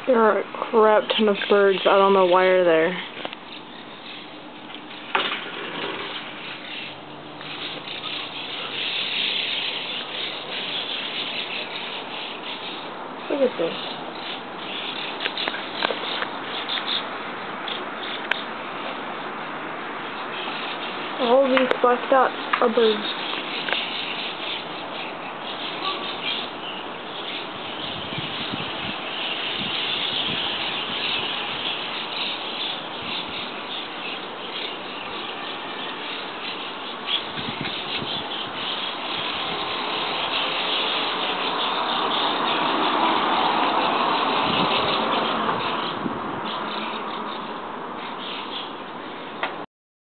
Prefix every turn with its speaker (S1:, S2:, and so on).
S1: There are a crap ton of birds. I don't know why they're there. Look at this. All these black dots are birds.